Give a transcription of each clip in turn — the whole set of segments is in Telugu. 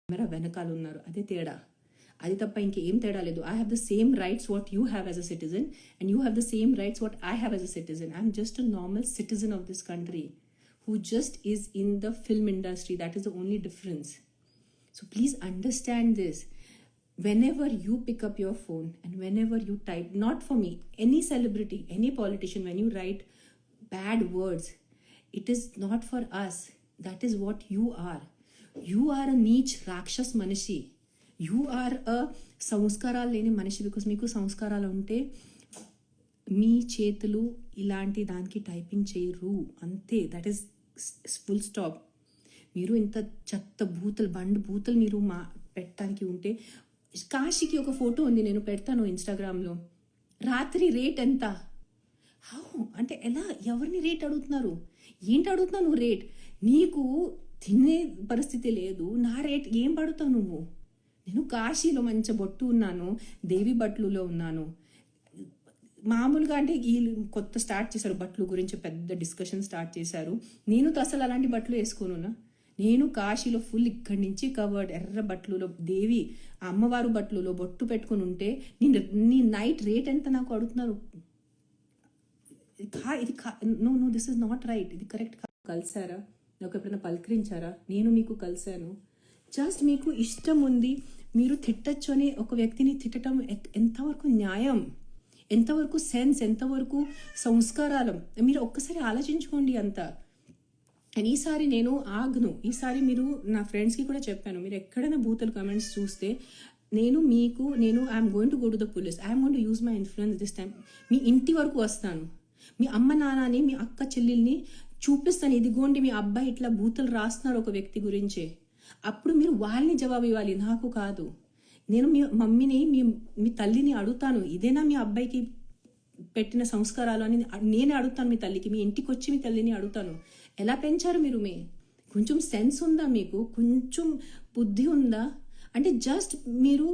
కెమెరా వెనకాల ఉన్నారు, అదే తేడా. అది తప్ప ఇంకేం తేడా లేదు. I have the same rights what you have as a citizen and you have the same rights what I have as a citizen. I'm just a normal citizen of this country who just is in the film industry. That is the only difference. So please understand this. Whenever you pick up your phone and whenever you type, not for me, any celebrity, any politician, when you write bad words, it is not for us. That is what you are. You are a neech rakshas manishi. You are a సంస్కారాలు లేని మనిషి. బికాస్ మీకు సంస్కారాలు ఉంటే మీ చేతులు ఇలాంటి దానికి టైపింగ్ చేయరు, అంతే. That is full stop. మీరు ఇంత చెత్త బండు బూతులు మీరు పెట్టడానికి ఉంటే, కాశీకి ఒక ఫోటో ఉంది, నేను పెడతాను ఇన్స్టాగ్రామ్లో. రాత్రి రేట్ ఎంత? హౌ అంటే ఎలా? ఎవరిని రేట్ అడుగుతున్నారు? ఏంటి అడుగుతున్నావు నువ్వు రేట్? నీకు తినే పరిస్థితి లేదు, నా రేట్ ఏం పడుతావు నువ్వు? నేను కాశీలో మంచి బొట్టు ఉన్నాను, దేవి బట్లులో ఉన్నాను. మామూలుగా అంటే వీళ్ళు కొత్త స్టార్ట్ చేశారు బట్టలు గురించి, పెద్ద డిస్కషన్ స్టార్ట్ చేశారు. నేను అసలు అలాంటి బట్టలు వేసుకోనున్నా. నేను కాశీలో ఫుల్ ఇక్కడి నుంచి కవర్డ్ ఎర్ర బట్టలులో దేవి అమ్మవారు బట్టలులో బొట్టు పెట్టుకుని ఉంటే నీ నైట్ రేట్ ఎంత నాకు అడుగుతున్నారు? ఇది no no this is not right. ఇది కరెక్ట్. కలిసారా? నాకు ఎప్పుడైనా పలకరించారా? నేను మీకు కలిశాను. జస్ట్ మీకు ఇష్టం ఉంది, మీరు తిట్టచ్చు అని ఒక వ్యక్తిని తిట్టడం ఎంతవరకు న్యాయం, ఎంతవరకు సెన్స్, ఎంతవరకు సంస్కారాలు? మీరు ఒక్కసారి ఆలోచించుకోండి అంతా. అండ్ ఈసారి నేను ఆగను. ఈసారి మీరు నా ఫ్రెండ్స్కి కూడా చెప్పాను, మీరు ఎక్కడైనా బూతులు కమెంట్స్ చూస్తే నేను I'm going to go to the police. I'm going to use my influence this time. మీ ఇంటి వరకు వస్తాను, మీ అమ్మ నాన్నని, మీ అక్క చెల్లెల్ని చూపిస్తాను. ఇదిగోండి మీ అబ్బాయి ఇట్లా బూతులు రాస్తున్నారు ఒక వ్యక్తి గురించే. అప్పుడు మీరు వాళ్ళని జవాబు ఇవ్వాలి, నాకు కాదు. నేను మీ మమ్మీని, మీ తల్లిని అడుగుతాను, ఇదేనా మీ అబ్బాయికి పెట్టిన సంస్కారాలు అని నేనే అడుగుతాను. మీ తల్లికి, మీ ఇంటికి వచ్చి మీ తల్లిని అడుగుతాను, ఎలా పెంచారు మీరు? కొంచెం సెన్స్ ఉందా మీకు? కొంచెం బుద్ధి ఉందా? అంటే జస్ట్ మీరు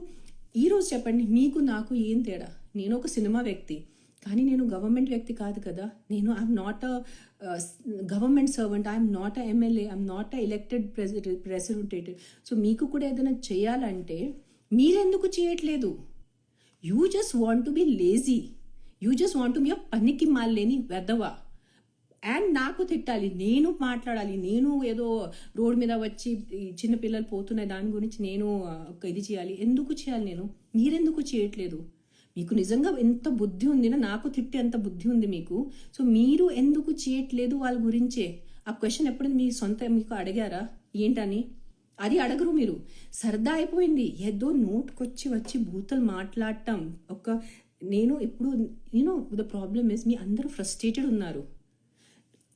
ఈరోజు చెప్పండి, మీకు నాకు ఏం తేడా? నేను ఒక సినిమా వ్యక్తి, కానీ నేను గవర్నమెంట్ వ్యక్తి కాదు కదా. నేను I'm not a government servant, I'm not a MLA, I'm not a elected representative. So మీకు కూడా ఏదైనా చేయాలంటే మీరెందుకు చేయట్లేదు? You just want to be lazy, you just want to be a పనికి మాలేని వెదవా. అండ్ నాకు తిట్టాలి, నేను మాట్లాడాలి, నేను ఏదో రోడ్ మీద వచ్చి చిన్నపిల్లలు పోతున్నాయి దాని గురించి నేను ఇది చేయాలి. ఎందుకు చేయాలి నేను? మీరెందుకు చేయట్లేదు? మీకు నిజంగా ఎంత బుద్ధి ఉందినా, నాకు తిట్టే అంత బుద్ధి ఉంది మీకు. సో మీరు ఎందుకు చేయట్లేదు వాళ్ళ గురించే? ఆ క్వశ్చన్ ఎప్పుడైనా మీ సొంత మీకు అడిగారా ఏంటని? అది అడగరు మీరు. సరదా అయిపోయింది, ఏదో వచ్చి బూతులు మాట్లాడటం. నేను ఇప్పుడు ద ప్రాబ్లమ్ ఇస్, మీ అందరూ ఫ్రస్ట్రేటెడ్ ఉన్నారు.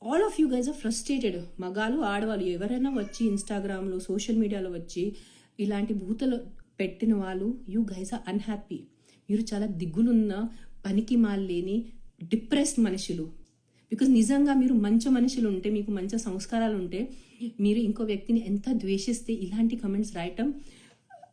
All of you guys are frustrated. మగాళ్ళు ఆడవాళ్ళు ఎవరైనా వచ్చి ఇన్స్టాగ్రామ్లో సోషల్ మీడియాలో వచ్చి ఇలాంటి బూతలు పెట్టిన వాళ్ళు, యూ గైజ్ ఆర్ అన్హ్యాపీ. మీరు చాలా దిగులున్న, పనికి మాలేని, డిప్రెస్డ్ మనుషులు. బికాజ్ నిజంగా మీరు మంచి మనుషులు ఉంటే, మీకు మంచి సంస్కారాలు ఉంటే, మీరు ఇంకో వ్యక్తిని ఎంత ద్వేషిస్తే ఇలాంటి కమెంట్స్ రాయటం